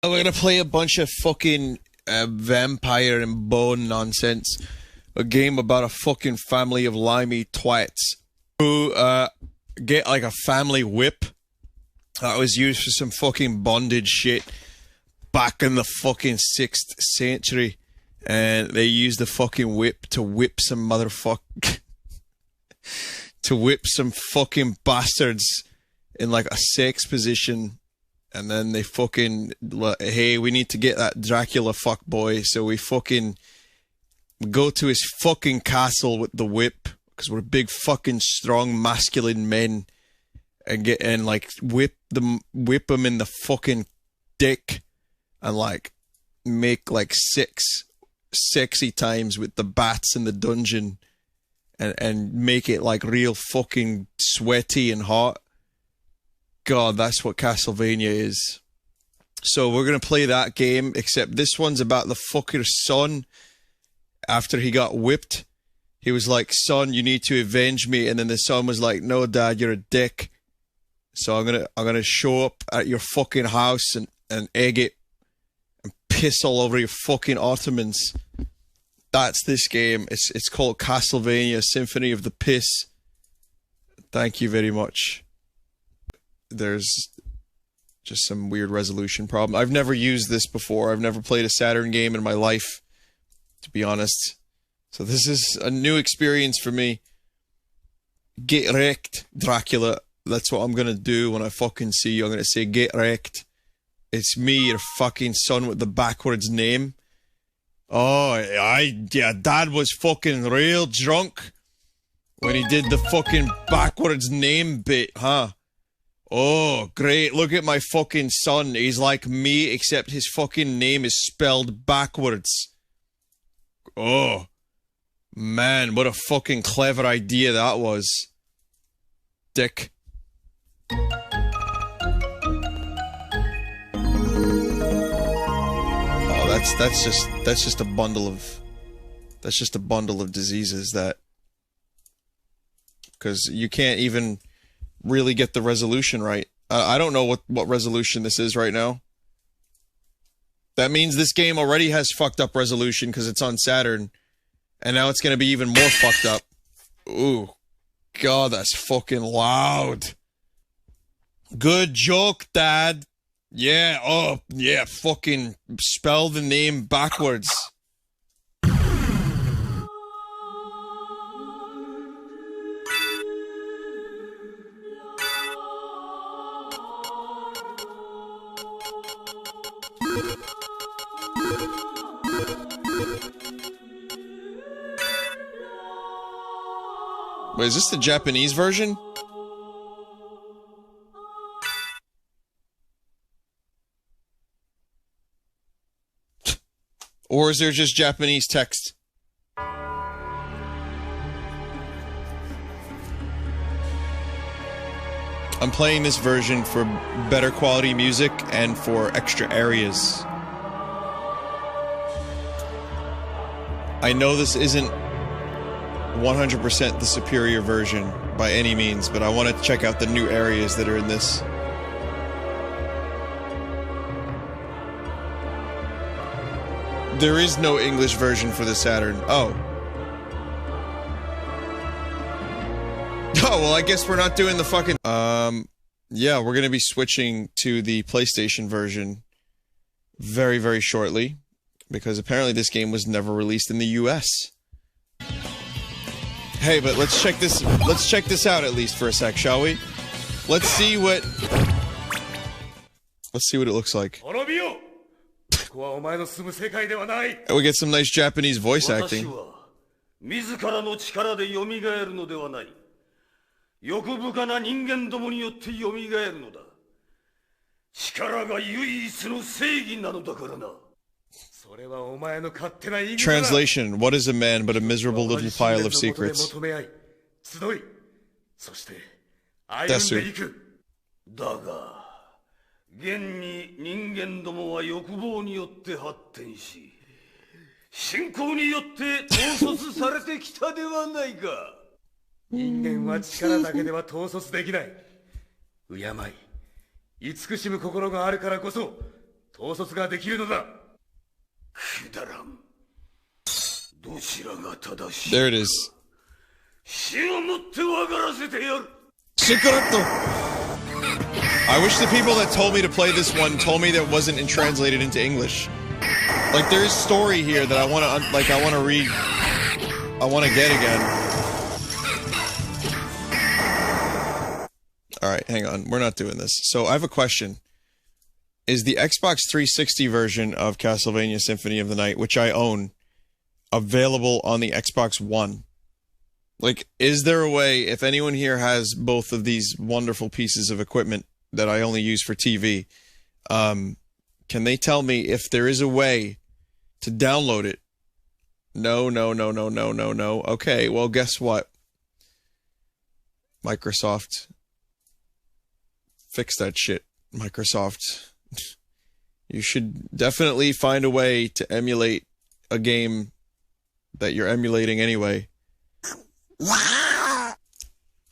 We're gonna play a bunch of fucking vampire and bone nonsense. A game about a fucking family of limey twats who get like a family whip that was used for some fucking bondage shit back in the fucking 6th century. And they used the fucking whip to whip some to whip some fucking bastards in like a sex position. And then they fucking, hey, we need to get that Dracula fuck boy. So we fucking go to his fucking castle with the whip, because we're big fucking strong masculine men, and like whip him in the fucking dick, and like make like 6 sexy times with the bats in the dungeon, and make it like real fucking sweaty and hot. God, that's what Castlevaina is. So we're going to play that game, except this one's about the fucker's son. After he got whipped, he was like, son, you need to avenge me. And then the son was like, no, dad, you're a dick. So I'm gonna show up at your fucking house and egg it and piss all over your fucking ottomans. That's this game. It's called Castlevaina, Symphony of the Piss. Thank you very much. There's just some weird resolution problem. I've never used this before. I've never played a Saturn game in my life, to be honest. So this is a new experience for me. Get wrecked, Dracula. That's what I'm gonna do when I fucking see you. I'm gonna say, get wrecked. It's me, your fucking son with the backwards name. Oh, yeah, Dad was fucking real drunk when he did the fucking backwards name bit, huh? Oh, great. Look at my fucking son. He's like me, except his fucking name is spelled backwards. Oh, man, what a fucking clever idea that was. Dick. Oh, that's just a bundle of diseases that, because you can't even really get the resolution right. I don't know what resolution this is right now. That means this game already has fucked up resolution because it's on Saturn, and now it's gonna be even more fucked up. Ooh, God, that's fucking loud. Good joke, Dad. Yeah, oh, yeah, fucking spell the name backwards. Wait, is this the Japanese version? Or is there just Japanese text? I'm playing this version for better quality music and for extra areas. I know this isn't 100% the superior version by any means, but I want to check out the new areas that are in this. There is no English version for the Saturn. Oh. Oh, well, I guess we're not doing the fucking... Yeah, we're gonna be switching to the PlayStation version very, very shortly, because apparently this game was never released in the US. Hey, but let's check this out at least for a sec, shall we? Let's see what it looks like. We get some nice Japanese voice acting. Translation: what is a man but a miserable little pile of secrets? Desu. 現に人間どもは欲望によって発展し、信仰によって統率されてきたではないか。人間は力だけでは統率できない。敬い、慈しむ心があるからこそ統率ができるのだ。くだらん。どちらが正しい。There it is. 死をもって分からせてやる。Shikaratto. I wish the people that told me to play this one told me that it wasn't translated into English. Like, there is story here that I want to, like, I want to read. I want to get again. Alright, hang on. We're not doing this. So, I have a question. Is the Xbox 360 version of Castlevaina Symphony of the Night, which I own, available on the Xbox One? Like, is there a way, if anyone here has both of these wonderful pieces of equipment that I only use for TV, can they tell me if there is a way to download it? No. Okay, well, guess what? Microsoft. Fix that shit, Microsoft. You should definitely find a way to emulate a game that you're emulating anyway.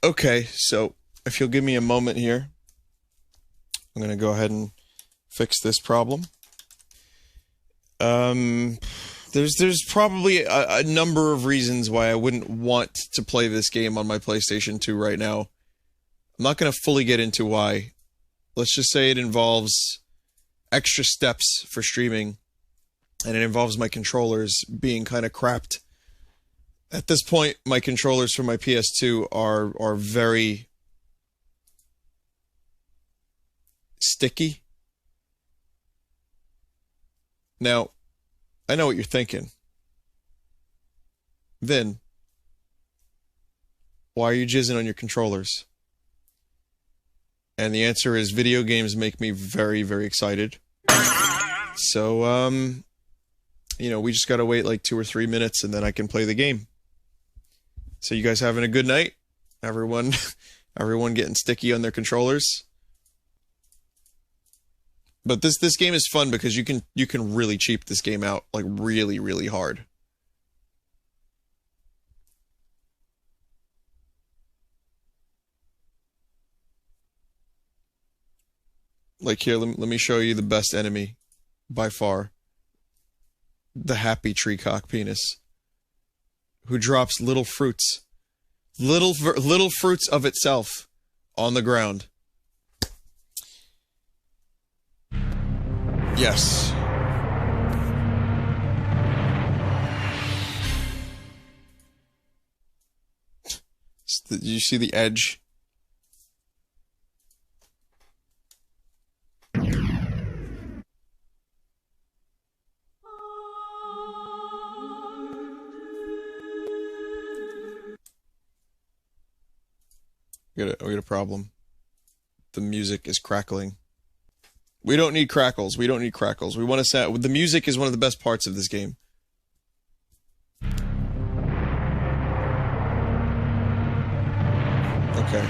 Okay, so if you'll give me a moment here, I'm going to go ahead and fix this problem. There's probably a number of reasons why I wouldn't want to play this game on my PlayStation 2 right now. I'm not going to fully get into why. Let's just say it involves extra steps for streaming, and it involves my controllers being kind of crapped. At this point, my controllers for my PS2 are very sticky. Now, I know what you're thinking. Vin, why are you jizzing on your controllers? And the answer is video games make me very, very excited. So, you know, we just gotta wait like 2 or 3 minutes and then I can play the game. So you guys having a good night? Everyone getting sticky on their controllers? But this game is fun because you can really cheap this game out, like really, really hard. Like here, let me show you the best enemy by far. The happy treecock penis, who drops little fruits, little fruits of itself on the ground. Yes. Did you see the edge? We got a problem. The music is crackling. We don't need crackles. We don't need crackles. We want to sound. The music is one of the best parts of this game. Okay.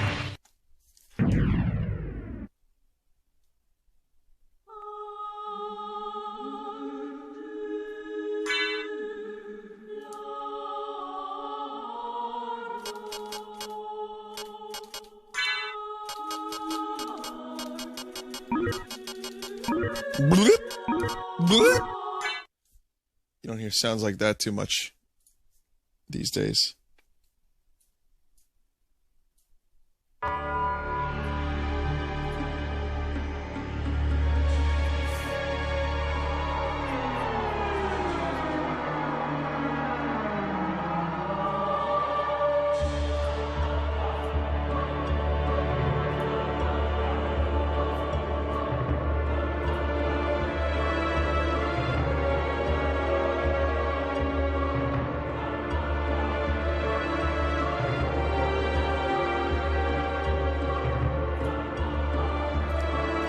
You don't hear sounds like that too much these days.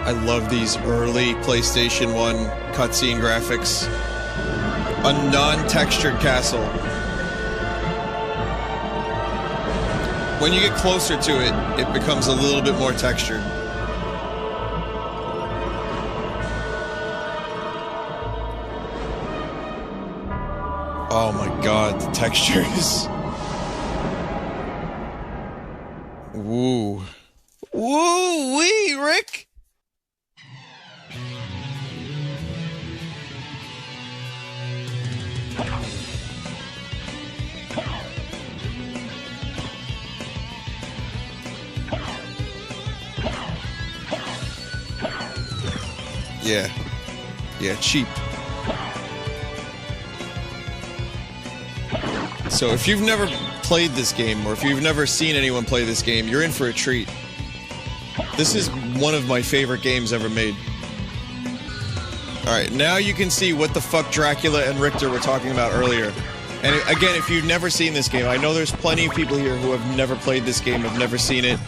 I love these early PlayStation 1 cutscene graphics. A non-textured castle. When you get closer to it, it becomes a little bit more textured. Oh my god, the textures. Woo. Woo-wee, Rick! Yeah. Yeah, cheap. So if you've never played this game, or if you've never seen anyone play this game, you're in for a treat. This is one of my favorite games ever made. Alright, now you can see what the fuck Dracula and Richter were talking about earlier. And again, if you've never seen this game, I know there's plenty of people here who have never played this game, have never seen it.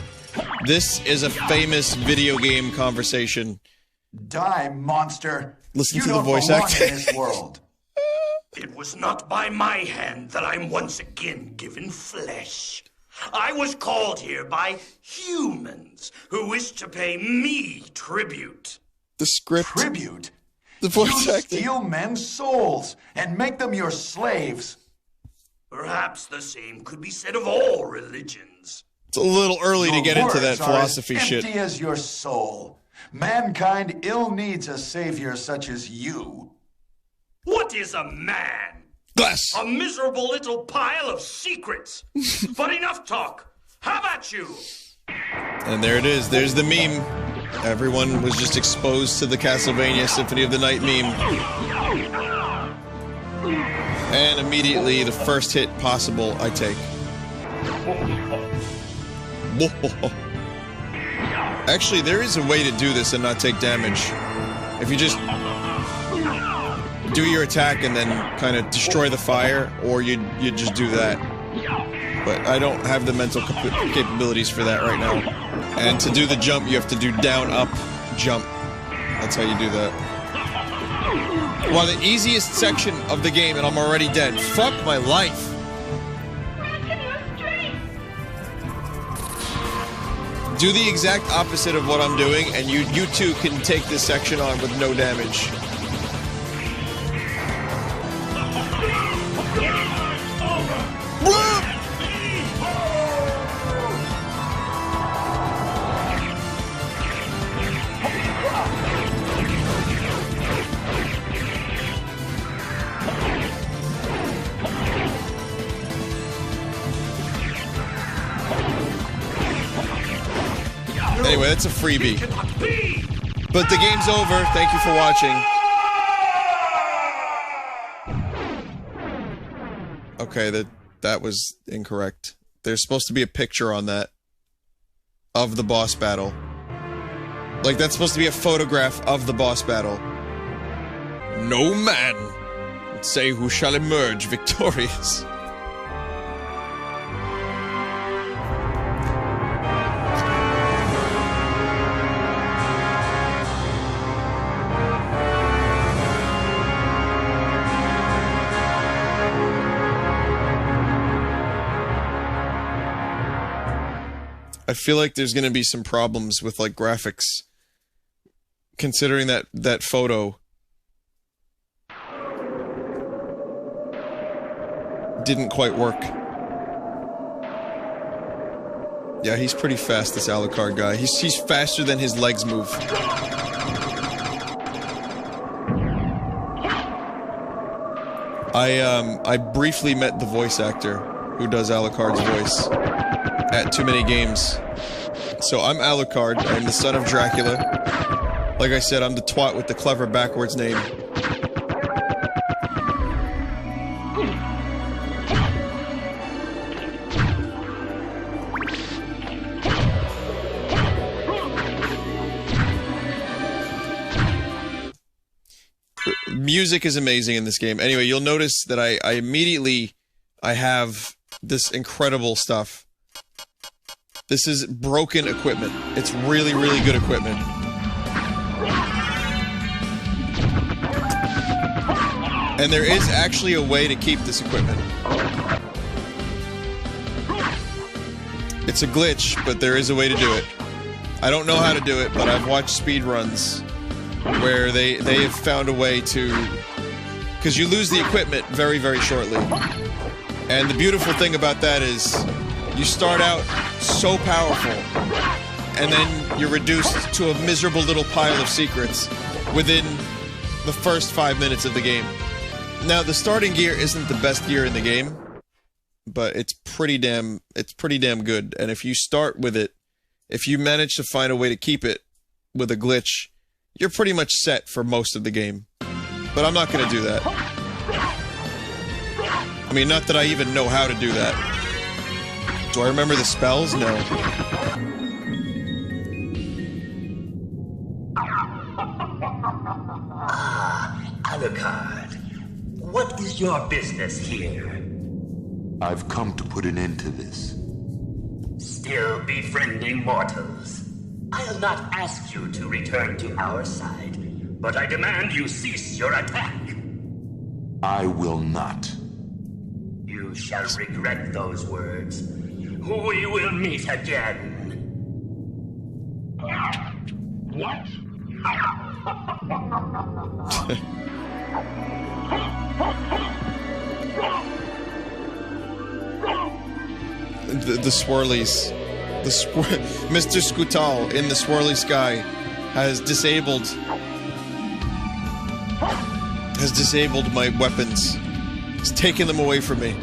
This is a famous video game conversation. Die, monster. Listen to the voice acting. In this world. It was not by my hand that I'm once again given flesh. I was called here by humans who wish to pay me tribute. The script. Tribute? The voice You acting. steal men's souls and make them your slaves. Perhaps the same could be said of all religions. It's a little early to Your get into that words are philosophy as shit. empty as your soul. Mankind ill needs a savior such as you. What is a man? Glass. A miserable little pile of secrets. But enough talk. How about you? And there it is. There's the meme. Everyone was just exposed to the Castlevaina Symphony of the Night meme. And immediately, the first hit possible, I take. Actually, there is a way to do this and not take damage. If you just do your attack and then kind of destroy the fire, or you just do that. But I don't have the mental capabilities for that right now. And to do the jump, you have to do down, up, jump. That's how you do that. Well, the easiest section of the game, and I'm already dead. Fuck my life. Do the exact opposite of what I'm doing, and you too can take this section on with no damage. Anyway, that's a freebie. But the game's over. Thank you for watching. Okay, that was incorrect. There's supposed to be a picture on that of the boss battle. Like, that's supposed to be a photograph of the boss battle. No man would say who shall emerge victorious. I feel like there's gonna be some problems with, like, graphics. Considering that photo didn't quite work. Yeah, he's pretty fast, this Alucard guy. He's faster than his legs move. I briefly met the voice actor who does Alucard's voice at Too Many Games. So I'm Alucard, I'm the son of Dracula. Like I said, I'm the twat with the clever backwards name. Music is amazing in this game. Anyway, you'll notice that I immediately have this incredible stuff. This is broken equipment. It's really, really good equipment. And there is actually a way to keep this equipment. It's a glitch, but there is a way to do it. I don't know how to do it, but I've watched speedruns where they have found a way to... Because you lose the equipment very, very shortly. And the beautiful thing about that is you start out so powerful, and then you're reduced to a miserable little pile of secrets within the first 5 minutes of the game. Now, the starting gear isn't the best gear in the game, but it's pretty damn good. And if you start with it, if you manage to find a way to keep it with a glitch, you're pretty much set for most of the game. But I'm not gonna do that. I mean, not that I even know how to do that. Do I remember the spells? No. Alucard, what is your business here? I've come to put an end to this. Still befriending mortals. I'll not ask you to return to our side, but I demand you cease your attack. I will not. You shall regret those words. We will meet again. What? The swirlies. Mr. Scutal in the swirly sky has disabled my weapons. He's taken them away from me.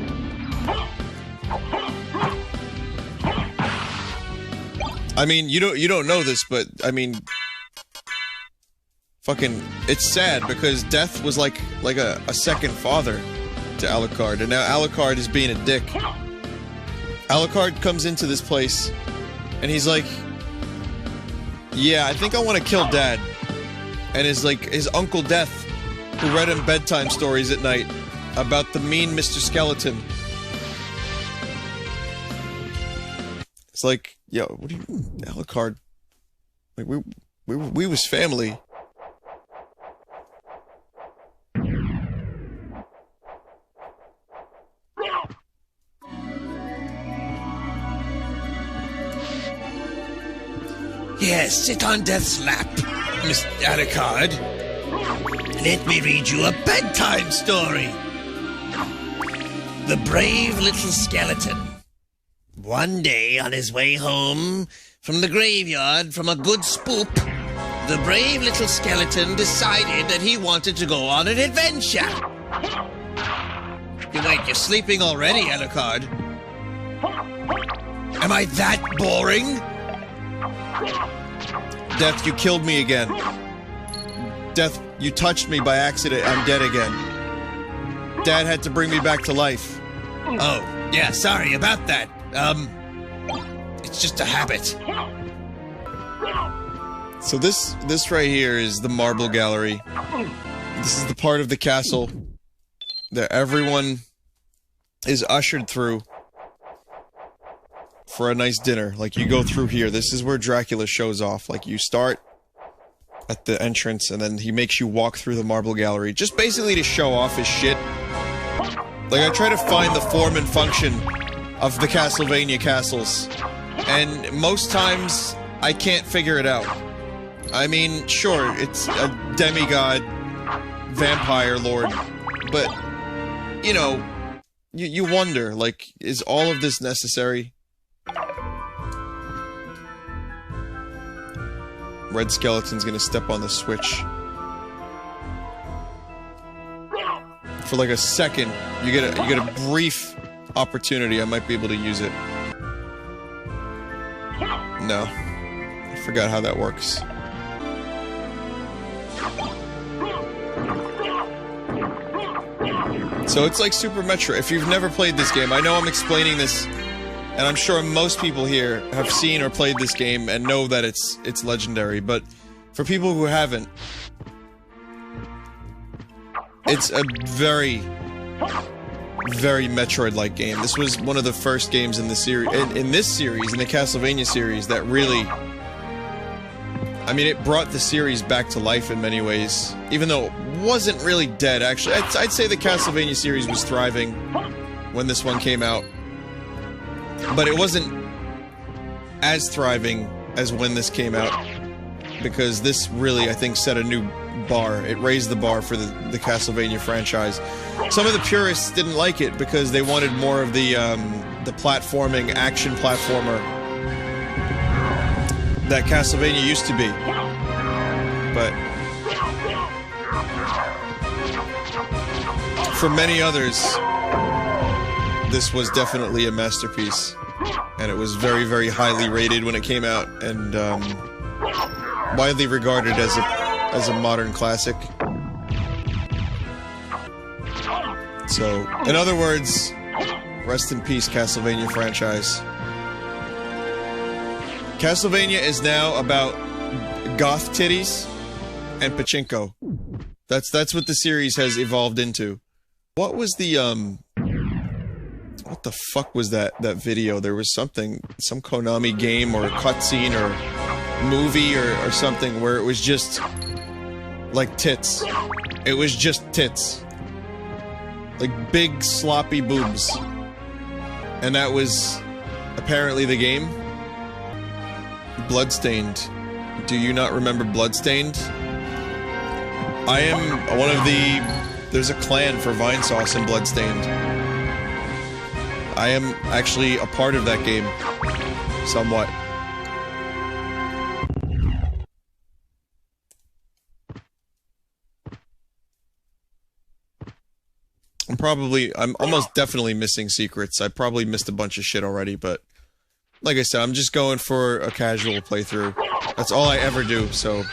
I mean, you don't know this, but I mean, fucking, it's sad because Death was like a second father to Alucard, and now Alucard is being a dick. Alucard comes into this place, and he's like, yeah, I think I want to kill Dad. And his Uncle Death, who read him bedtime stories at night about the mean Mr. Skeleton. It's like, yo, what do you mean, Alucard? Like, we was family. Yes, sit on Death's lap, Miss Alucard. Let me read you a bedtime story. The brave little skeleton. One day, on his way home from the graveyard from a good spoop, the brave little skeleton decided that he wanted to go on an adventure. Wait, you're sleeping already, Alucard? Am I that boring? Death, you killed me again. Death, you touched me by accident. I'm dead again. Dad had to bring me back to life. Oh, yeah, sorry about that. It's just a habit. So this right here is the marble gallery. This is the part of the castle that everyone is ushered through for a nice dinner. Like, you go through here. This is where Dracula shows off. Like, you start at the entrance, and then he makes you walk through the marble gallery, just basically to show off his shit. Like, I try to find the form and function of the Castlevaina castles, and most times, I can't figure it out. I mean, sure, it's a demigod vampire lord, but, you know, you wonder, like, is all of this necessary? Red Skeleton's gonna step on the switch. For like a second, you get a brief opportunity. I might be able to use it. No. I forgot how that works. So it's like Super Metro. If you've never played this game, I know I'm explaining this, and I'm sure most people here have seen or played this game and know that it's legendary, but for people who haven't, it's a very, very Metroid-like game. This was one of the first games in the series, in this series, in the Castlevania series, that really, I mean, it brought the series back to life in many ways, even though it wasn't really dead, actually. I'd say the Castlevania series was thriving when this one came out, but it wasn't as thriving as when this came out, because this really, I think, set a new bar. It raised the bar for the Castlevania franchise. Some of the purists didn't like it because they wanted more of the platforming, action platformer that Castlevania used to be. But for many others, this was definitely a masterpiece. And it was very, very highly rated when it came out, and widely regarded as as a modern classic. So, in other words, rest in peace, Castlevania franchise. Castlevania is now about goth titties and pachinko. That's what the series has evolved into. What was the what the fuck was that video? There was something, some Konami game or cutscene or movie or something where it was just like tits. It was just tits. Like big sloppy boobs. And that was apparently the game. Bloodstained. Do you not remember Bloodstained? I am one of the... There's a clan for Vinesauce in Bloodstained. I am actually a part of that game. Somewhat. I'm almost definitely missing secrets. I probably missed a bunch of shit already, but... Like I said, I'm just going for a casual playthrough. That's all I ever do, so...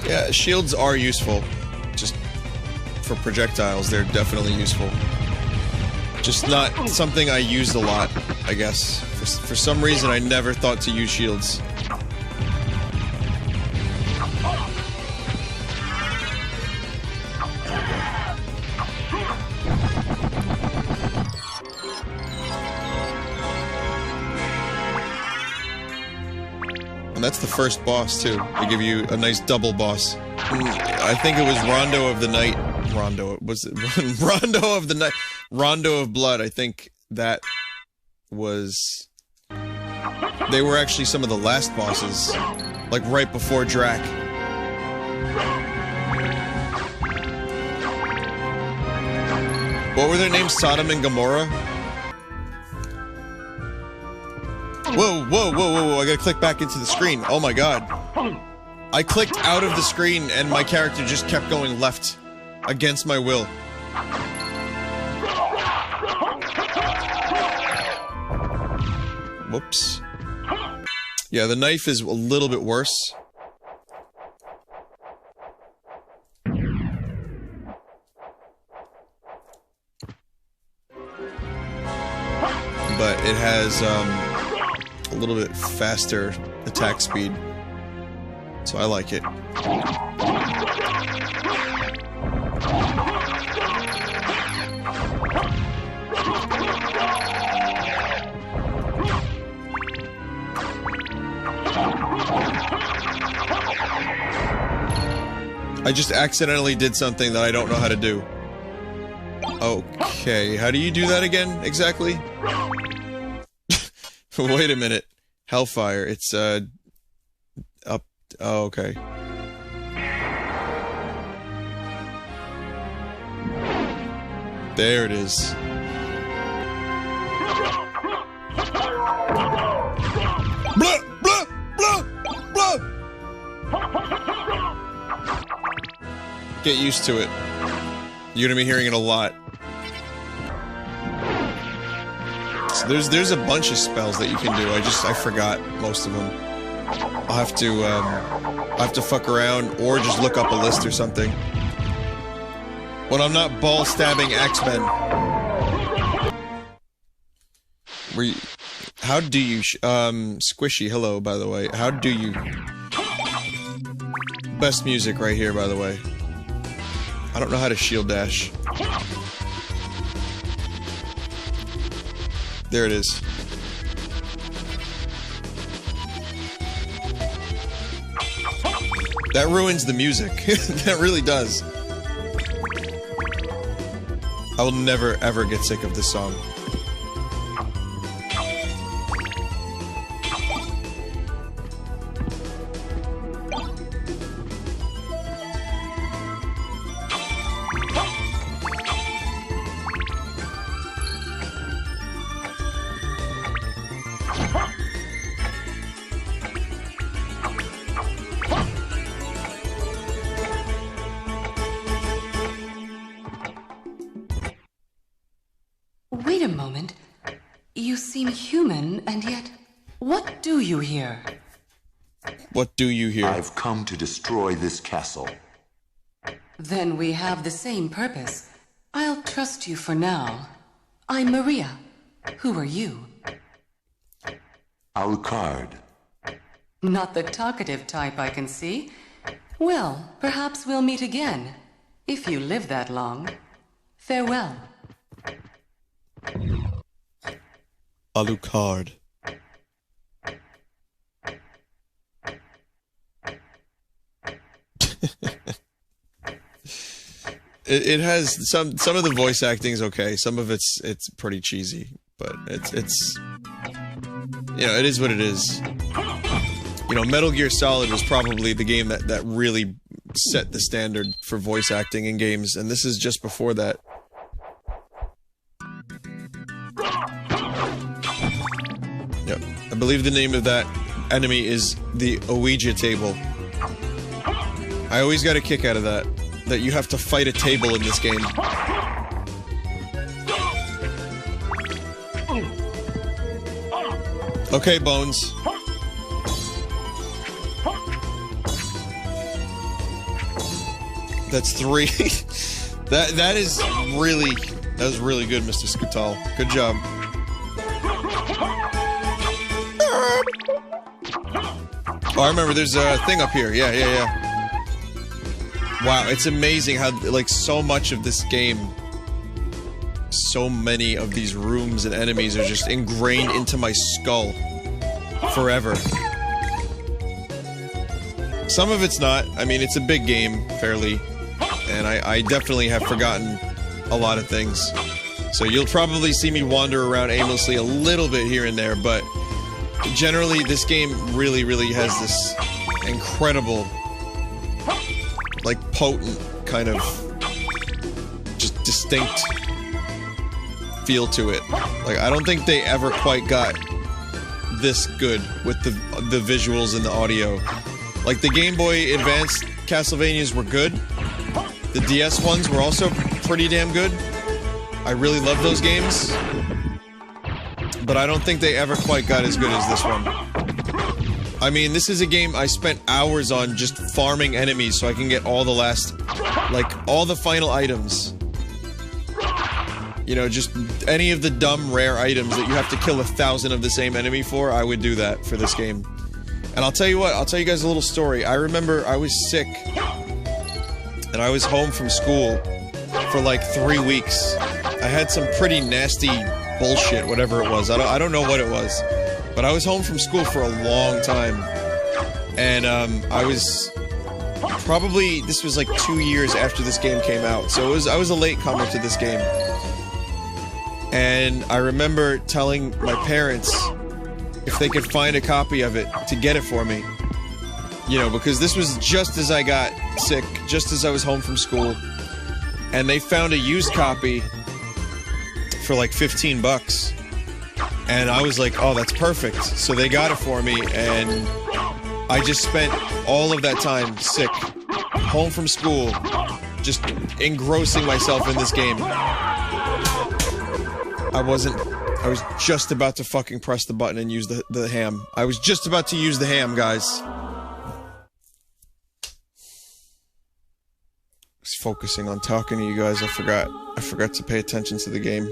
Yeah, shields are useful. Just for projectiles, they're definitely useful. Just not something I used a lot, I guess. For some reason, I never thought to use shields. And that's the first boss, too. They give you a nice double boss. I think it was Rondo of the Night. Rondo, was it? Rondo of the Night. Rondo of Blood, I think that was... They were actually some of the last bosses. Like, right before Drac. What were their names? Sodom and Gomorrah? Whoa, whoa, whoa, whoa, whoa, I gotta click back into the screen. Oh my god. I clicked out of the screen and my character just kept going left. Against my will. Whoops. Yeah, the knife is a little bit worse. But it has, a little bit faster attack speed. So I like it. I just accidentally did something that I don't know how to do. Okay, how do you do that again, exactly? Wait a minute. Hellfire, it's, up... Oh, okay. There it is. Blah, blah, blah, blah. Get used to it. You're gonna be hearing it a lot. So there's a bunch of spells that you can do. I forgot most of them. I'll have to fuck around or just look up a list or something. When I'm not ball stabbing X-Men. How do you Squishy, hello, by the way. How do you... Best music right here, by the way. I don't know how to shield dash. There it is. That ruins the music. That really does. I will never, ever get sick of this song. Wait a moment. You seem human, and yet, what do you here? What do you hear? I've come to destroy this castle. Then we have the same purpose. I'll trust you for now. I'm Maria. Who are you? Alucard. Not the talkative type, I can see. Well, perhaps we'll meet again, if you live that long. Farewell. Alucard. It has some of the voice acting is okay. Some of it's pretty cheesy, but it's you know, it is what it is. You know, Metal Gear Solid was probably the game that really set the standard for voice acting in games, and this is just before that. Yep. I believe the name of that enemy is the Ouija table. I always got a kick out of that you have to fight a table in this game. Okay, Bones. That's 3. that was really good, Mr. Skutal. Good job. Oh, I remember there's a thing up here. Yeah. Wow, it's amazing how, like, so much of this game, so many of these rooms and enemies are just ingrained into my skull forever. Some of it's not. I mean, it's a big game, fairly, and I definitely have forgotten a lot of things. So you'll probably see me wander around aimlessly a little bit here and there, but generally this game really has this incredible, like, potent kind of just distinct feel to it. Like, I don't think they ever quite got this good with the visuals and the audio. Like, the Game Boy Advance Castlevanias were good. The DS ones were also pretty damn good. I really love those games. But I don't think they ever quite got as good as this one. I mean, this is a game I spent hours on just farming enemies so I can get all the last, like, all the final items. You know, just any of the dumb rare items that you have to kill 1,000 of the same enemy for, I would do that for this game. And I'll tell you what, I'll tell you guys a little story. I remember I was sick, and I was home from school for like 3 weeks. I had some pretty nasty bullshit, whatever it was. I don't know what it was. But I was home from school for a long time, and I was probably, this was like 2 years after this game came out, so I was a late comer to this game. And I remember telling my parents if they could find a copy of it to get it for me. You know, because this was just as I got sick, just as I was home from school, and they found a used copy for like $15. And I was like, oh, that's perfect. So they got it for me, and I just spent all of that time sick, home from school, just engrossing myself in this game. I was just about to fucking press the button and use the ham. I was just about to use the ham, guys. I was focusing on talking to you guys. I forgot to pay attention to the game.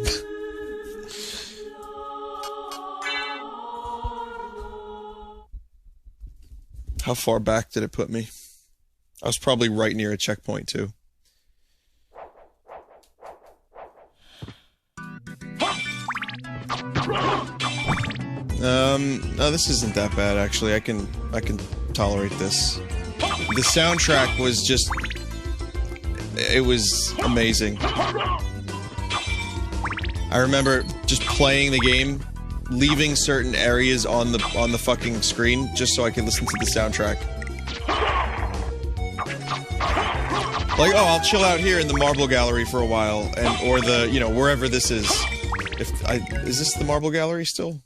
How far back did it put me? I was probably right near a checkpoint, too. No, this isn't that bad, actually. I can tolerate this. The soundtrack was just... It was amazing. I remember just playing the game, leaving certain areas on the fucking screen, just so I could listen to the soundtrack. Like, oh, I'll chill out here in the Marble Gallery for a while, or the, you know, wherever this is. Is this the Marble Gallery still?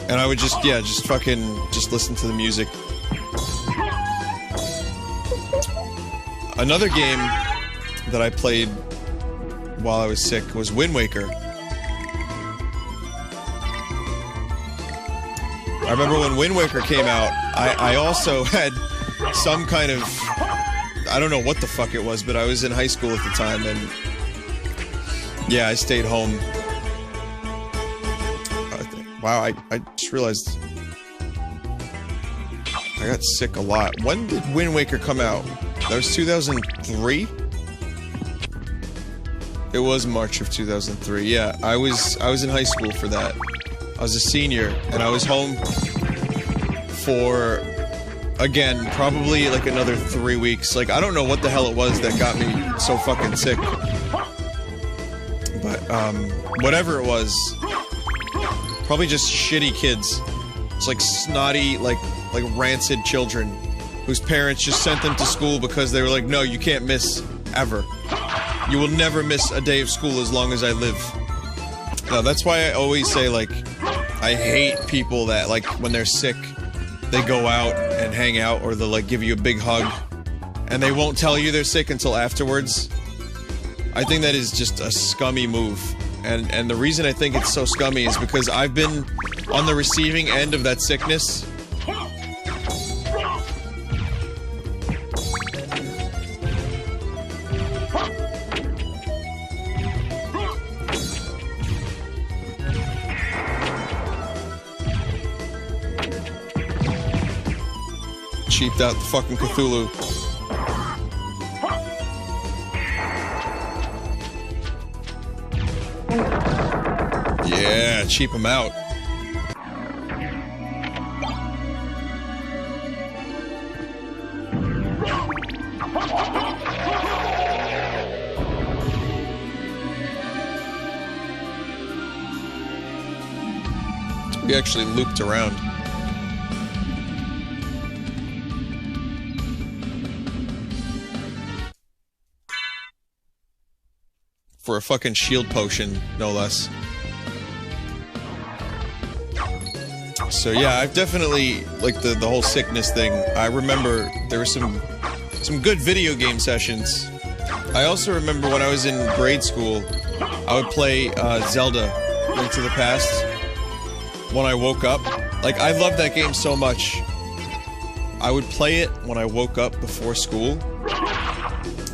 And I would just listen to the music. Another game that I played while I was sick was Wind Waker. I remember when Wind Waker came out, I also had some kind of... I don't know what the fuck it was, but I was in high school at the time, and... Yeah, I stayed home. Wow, I just realized... I got sick a lot. When did Wind Waker come out? That was 2003? It was March of 2003, yeah. I was in high school for that. I was a senior, and I was home for, again, probably like another 3 weeks. Like, I don't know what the hell it was that got me so fucking sick. But, whatever it was, probably just shitty kids. It's like snotty, like rancid children whose parents just sent them to school because they were like, no, you can't miss ever. You will never miss a day of school as long as I live. No, that's why I always say, like, I hate people that, like, when they're sick, they go out and hang out, or they'll, like, give you a big hug, and they won't tell you they're sick until afterwards. I think that is just a scummy move. And the reason I think it's so scummy is because I've been on the receiving end of that sickness. Cheaped out the fucking Cthulhu. Yeah, cheap him out. We actually looped around. For a fucking shield potion, no less. So yeah, I've definitely, like, the whole sickness thing, I remember there were some good video game sessions. I also remember when I was in grade school, I would play Zelda, Link to the Past, when I woke up. Like, I loved that game so much. I would play it when I woke up before school,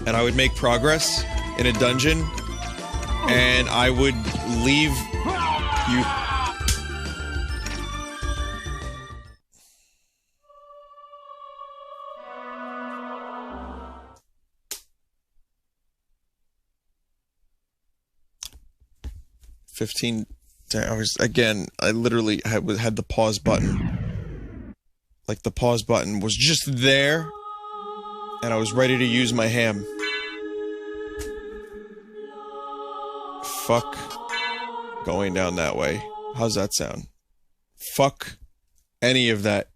and I would make progress in a dungeon, and I would leave you... 15 hours. Again, I literally had the pause button. Like, the pause button was just there, and I was ready to use my ham. Fuck going down that way. How's that sound? Fuck any of that.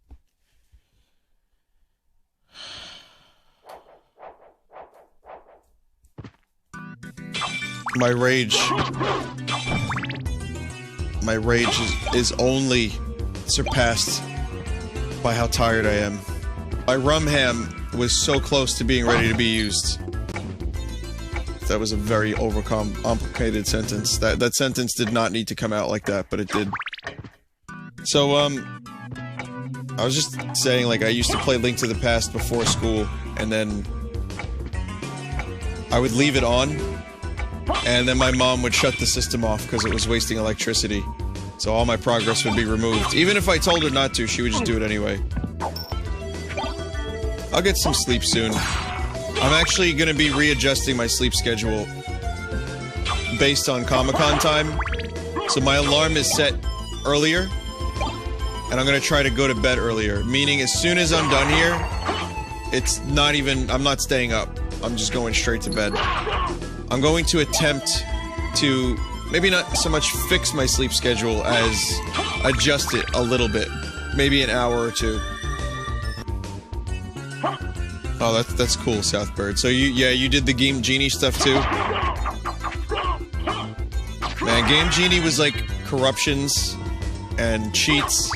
My rage is only surpassed by how tired I am. My rum ham was so close to being ready to be used. That was a very overcomplicated sentence. That sentence did not need to come out like that, but it did. So, I was just saying, like, I used to play Link to the Past before school, and then I would leave it on, and then my mom would shut the system off because it was wasting electricity. So all my progress would be removed. Even if I told her not to, she would just do it anyway. I'll get some sleep soon. I'm actually gonna be readjusting my sleep schedule based on Comic-Con time. So my alarm is set earlier. And I'm gonna try to go to bed earlier. Meaning as soon as I'm done here, it's not even... I'm not staying up. I'm just going straight to bed. I'm going to attempt to... maybe not so much fix my sleep schedule as adjust it a little bit. Maybe an hour or two. Oh, that's cool, Southbird. So you did the Game Genie stuff too? Man, Game Genie was like corruptions and cheats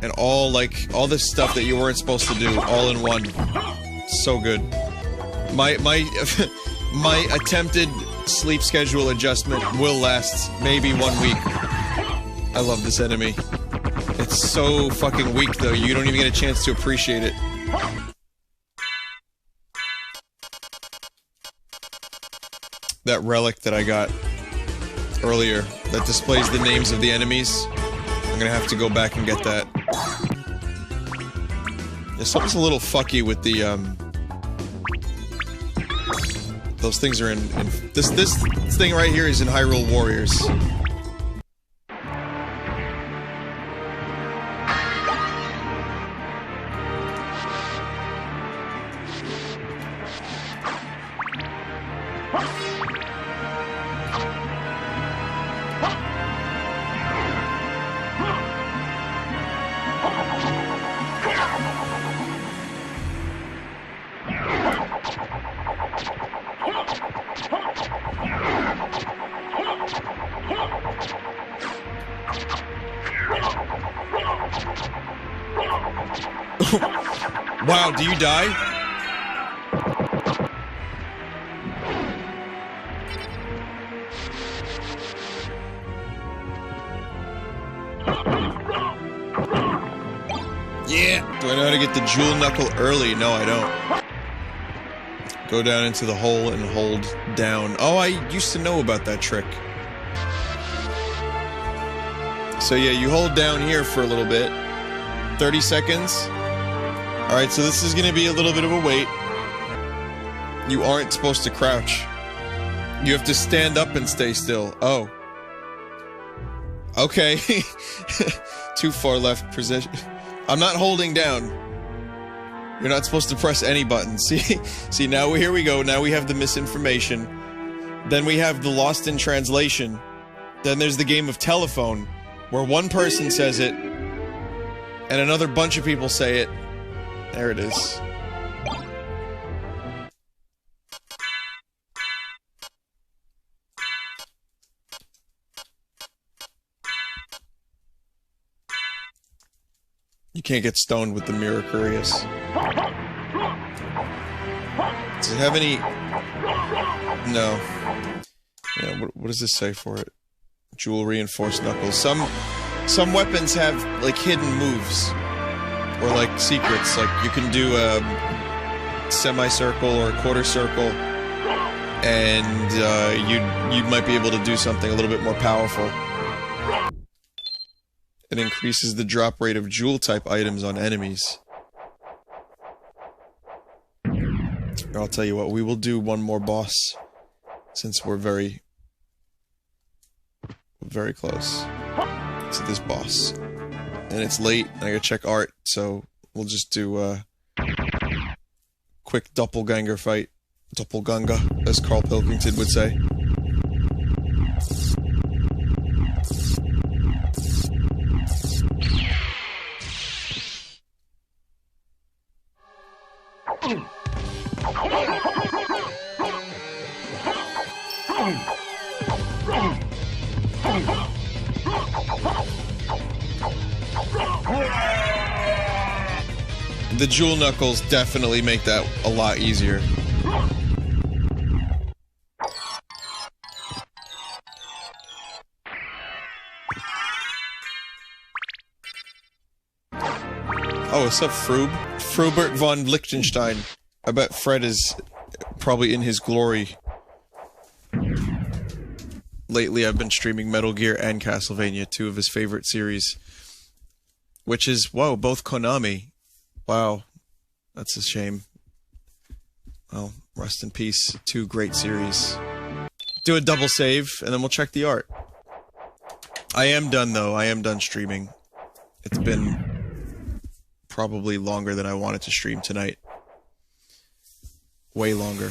and all this stuff that you weren't supposed to do all in one. So good. My my attempted sleep schedule adjustment will last maybe 1 week. I love this enemy. It's so fucking weak though, you don't even get a chance to appreciate it. That relic that I got earlier that displays the names of the enemies. I'm gonna have to go back and get that. Yeah, something's a little fucky with the those things are in this thing right here is in Hyrule Warriors. Wow, do you die? Yeah! Do I know how to get the Jewel Knuckle early? No, I don't. Go down into the hole and hold down. Oh, I used to know about that trick. So yeah, you hold down here for a little bit. 30 seconds. Alright, so this is gonna be a little bit of a wait. You aren't supposed to crouch. You have to stand up and stay still. Oh. Okay. Too far left position. I'm not holding down. You're not supposed to press any button. See, now here we go. Now we have the misinformation. Then we have the lost in translation. Then there's the game of telephone, where one person says it, and another bunch of people say it. There it is. You can't get stoned with the Mirror Curious. Does it have any... No. Yeah, what does this say for it? Jewel Reinforced Knuckles. Some weapons have, like, hidden moves. Or, like, secrets. Like, you can do a semicircle or a quarter circle, and you might be able to do something a little bit more powerful. It increases the drop rate of Jewel-type items on enemies. I'll tell you what, we will do one more boss, since we're very close to this boss. And it's late, and I gotta check art, so we'll just do a quick doppelganger fight. Doppelganger, as Carl Pilkington would say. The Jewel Knuckles definitely make that a lot easier. Oh, what's up, Froob? Frubert von Liechtenstein. I bet Fred is probably in his glory. Lately, I've been streaming Metal Gear and Castlevania, two of his favorite series. Which is, whoa, both Konami. Wow. That's a shame. Well, rest in peace. Two great series. do a double save, and then we'll check the art. I am done, though. I am done streaming. It's been probably longer than I wanted to stream tonight. Way longer.